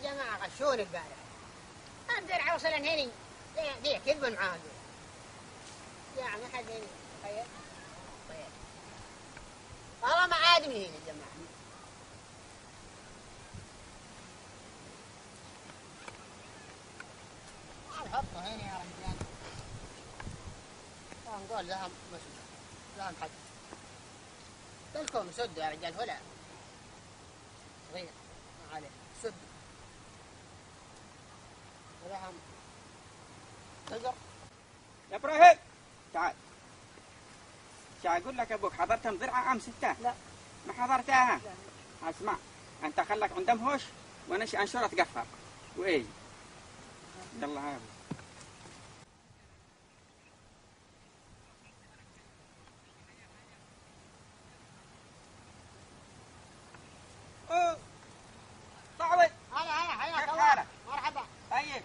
جماعة غشوني البارح. الدرع وصل هني دي كذب معاه يا عم حد هني طيب والله ما عاد من هنا يا جماعة. حطه هنا يا رجال ونقول ذهب مسد ذهب حد تلكم سد يا رجال هلا صغير ما عليه سد ذهب تقر يا ابراهيم تعال اقول لك ابوك حضرت مزرعه ام سته؟ لا ما حضرتها؟ لا. اسمع انت خلك عندهم هوش وانا انشره تقفر وايه يلا ها طاوي هلا حياك كيف الله حالك؟ مرحبا طيب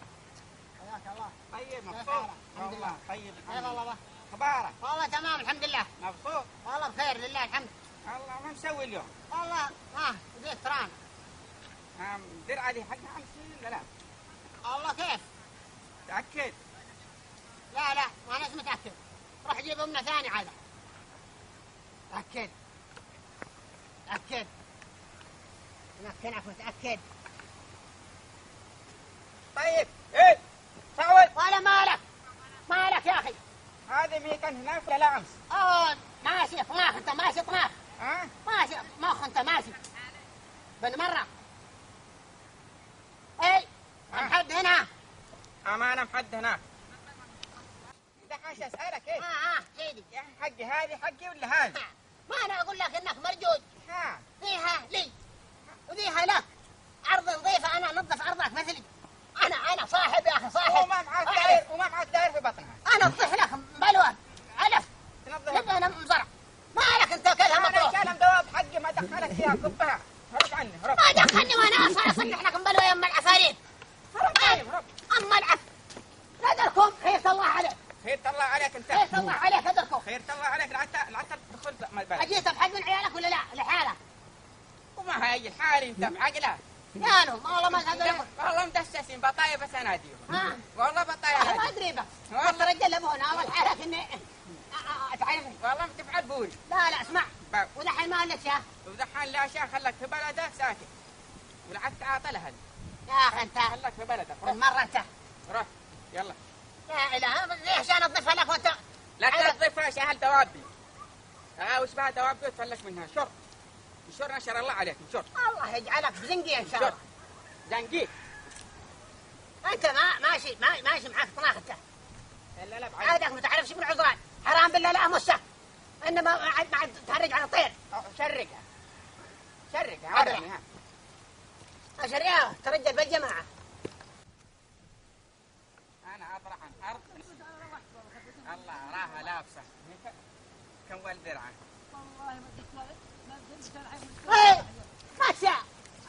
حياك الله طيب مبسوط الحمد لله طيب كيف الله اخبارك؟ والله تمام الحمد لله مبسوط والله بخير لله الحمد. الله ما مسوي اليوم؟ والله بديت تران درعه دي حقها عمسي ولا لا؟ والله كيف؟ تأكد؟ لا ما أنا متأكد روح جيب أمنا ثاني عاد. تأكد أمكنك متأكد. طيب ايه سعود ولا مالك يا أخي هذه ميكان هناك ولا لا امس؟ ماشي طناخ أنت ماشي طناخ ماشي مخ أنت ماشي بالمرة. اي محد هنا أنا محد هناك. إذا حاش أسألك إيه؟ سيدي يا حقي هذه حقي ولا هذه؟ ما أنا أقول لك إنك مرجوج. ها ذيها لي وذيها لك أرض نظيفة أنا أنظف أرضك مثلي. أنا صاحب يا أخي صاحب. وما معك داير في بطنها. أنا أطيح لك بلوى علف تنظف أنا مزرع. مالك أنت كلها مطروح. أنا كلام دواب حقي ما دخلك فيها كبها. هرب عني هرب. ما دخلني وأنا أصلح لكم بلوى يا أم العفاريت. هرب عني هرب. أما العف نادركم خيرة الله عليك. خيرة الله عليك أنت. خيرة الله عليك أدركم. خيرة الله عليك لعت تدخل البلد. أجيت بحق من عيالك ولا لا لحالك؟ وما هي الحالي أنت بعقلها. يا والله ما هذول والله مدسسين بطايا بس أناديهم. والله بطايا أنا ما أدري بك. والله رجال أبونا أول حالك إني تعرفني. والله ما تفعل بوري. لا اسمع ودحين ما لك شاه. ودحين لا شاه خلك في بلده ساكت. ولعت تعاطلها. يا أخي أنت خلك في بلدك. بالمرة أنت. روح يلا. لا إله ليش أنا أضيفها لك وأنت؟ لا تضيفهاش أهل دوابي. وش بها دوابي وتفلش منها شر. الشر نشر الله عليك الشر. الله يجعلك بزنقي إن شاء الله. زنقي. أنت ماشي معك طناخ أنت. لا بعد. عادك ما تعرفش من عذران. حرام بالله لا مسك. إنما ما عاد تهرج على طير. شرقها. عرني ها. أشريها ترجل بالجماعة. أنا أطلع عن أرض. الله راها لابسة. كم والدرعة. والله ما ما تسع.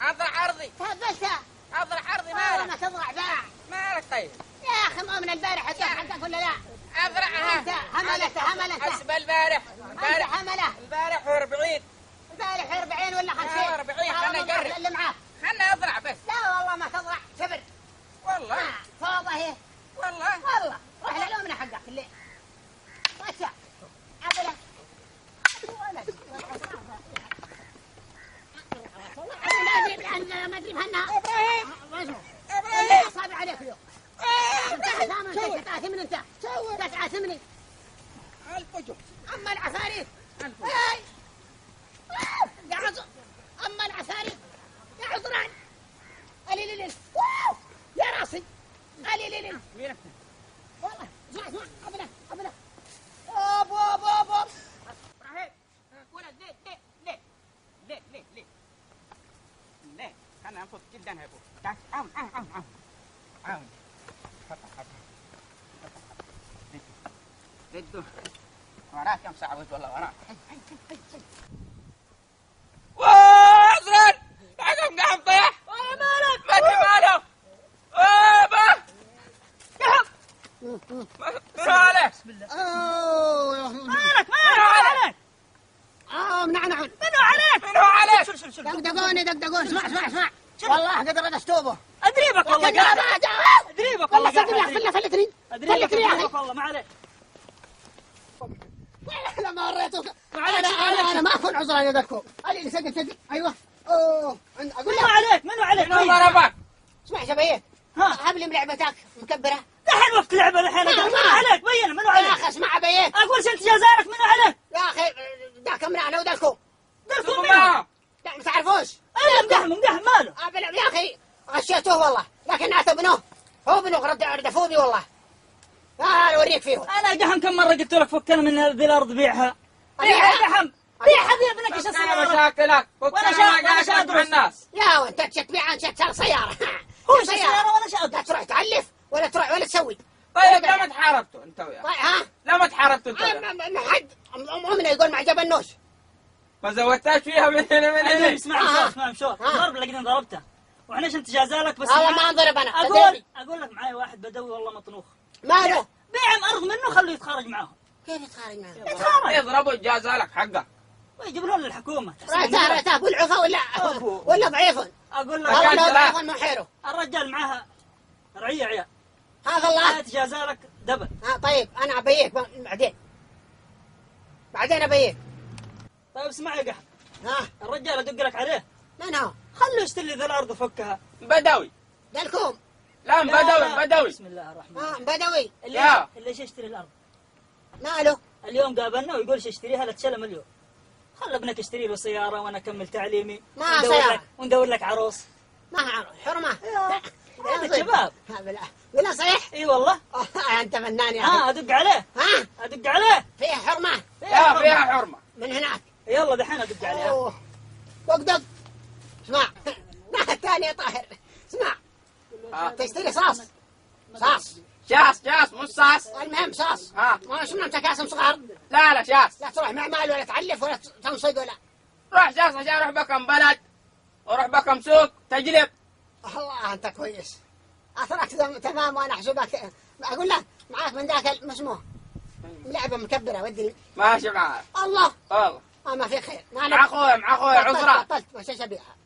أضرع عرضي. تهبسها. أضرع عرضي والله ما مالك. تضرع باع. مالك طيب. يا أخي ما من البارح حقك ولا لا؟ أضرعها. هملته. حسب البارح. همله. البارح 40. البارح 40 ولا 50. 40 خلنا نجرب. اللي معاه. خلنا أضرع بس. لا والله ما تضرع شبر. والله. فوضى هي. والله روح للأمنة حقك اللي. ما تسع. عبله. ما أدري بهنا. إبراهيم. أصابع عليك اليوم. تعاثمني أنت. تعاثمني. الفجر. أما العفاريت. يا عذر. أما العفاريت. يا عذران. أليليلين. يا راسي. أليليلين. والله اسمع قبله. أوب إبراهيم. ولد ليه خلنا نفض جدا يا أبو. تعال عاون. حطها. ردوا. وراك كم ساعة والله وراك. وازرن عقب قام طيح. مالك. ما ادري ماله. منو عليك؟ بسم الله. مالك. منو عليك. منو عليك؟ دقدقوني. اسمع. والله قد ردستوبه. ادريبك والله لكن لا ما قاعد جاء. ادريبك والله والله صدق يا أخي، فلتني فلتني ادريبك يا أخي. والله ما عليك. لما وريتك معلش، أنا ما أكون عذرا يا ذكو. اللي سقف أيوه. أوه أقول منو لك عليك منو عليك؟ منو ضربك؟ اسمع شبيه، ها هب لي لعبتك مكبرة. دحين وقت لعبه الحين. ما- منو ما. عليك؟ بين منو يا عليك؟ أخي اسمع أبيه، اقول انت جزارك منو عليك؟ يا أخي ذاك أمرأنا ودلكو. دركم شوفوا منو؟ معه. لا ما تعرفوش. الا مدحم ماله؟ يا أخي غشيتوه والله، لكن اعتبنوه. هو بنو ردفوا بي والله. أنا أوريك فيهم. انا دحم كم مره قلت لك فكنا من ذي الارض بيعها. بيعها دحم بيعها ذي ابنك ايش انا السياره؟ مشاكلك وأنا وأنا شا- قاعد وأنا مع الناس. يا وأنت تبيع أنت سيارة. هو ايش السياره وانا لا شاطر. تروح تعلف ولا تروح ولا تسوي. طيب لما تحاربتوا انت وياه؟ طيب ها؟ لما تحاربتوا انت وياه؟ ما حد أمنا يقول مع جبل نوش. ما زودتاش فيها من هنا من عدل، هنا. اسمع مشور ها. ضرب لقينا ضربته وعنا انت جازالك بس والله معاه. ما انضرب أنا. اقول لك معاي واحد بدوي والله مطنوخ. ماله؟ بيع ارض منه خليه يتخارج معاهم. كيف يتخارج معه؟ يتخارج يضربوا الجازالك حقك. ويجيبوا له الحكومه. رأيته بالعفا ولا ضعيف؟ اقول ما لك كان والله جلال. ضعيف من حيره. الرجال معاها رعيه عيال. هذا الله. لا تجازالك دبل. طيب أنا أبيك بعدين أبيك. طيب اسمع يا قحط، ها الرجال ادق لك عليه من هو؟ خليه يشتري ذا الارض وفكها. بدوي. دلكم. لا بدوي. بسم الله الرحمن الرحيم. بدوي. اللي يشتري الارض ماله؟ اليوم قابلنا ويقول اشتريها لا تشلم اليوم. خل ابنك يشتري له سياره وانا اكمل تعليمي. ما وندور سيارة. لك وندور لك عروس. ما عرف حرمة. هذا شباب. ولا صحيح؟ اي والله. أنت فنان يا أخي. ادق عليه ها ادق عليه. فيها حرمة فيها حرمة. من هناك. يلا دحين ادق عليه. أوه. دق اسمع. الثاني يا طاهر اسمع. تشتري صاص شاس مو صاص. المهم صاص. ها. ما شو انت كاسم صغار. لا شاس. لا تروح معمال ولا تعلف ولا تنصق ولا. روح شاس عشان اروح بكم بلد واروح بكم سوق تجلب. الله انت كويس. اثرك تمام وانا احسبك. اقول لك معاك من ذاك مسموه لعبه مكبره ودني. ماشي معاه. الله والله ما في خير. مع اخوي عذرا. بطلت ما ابيعها.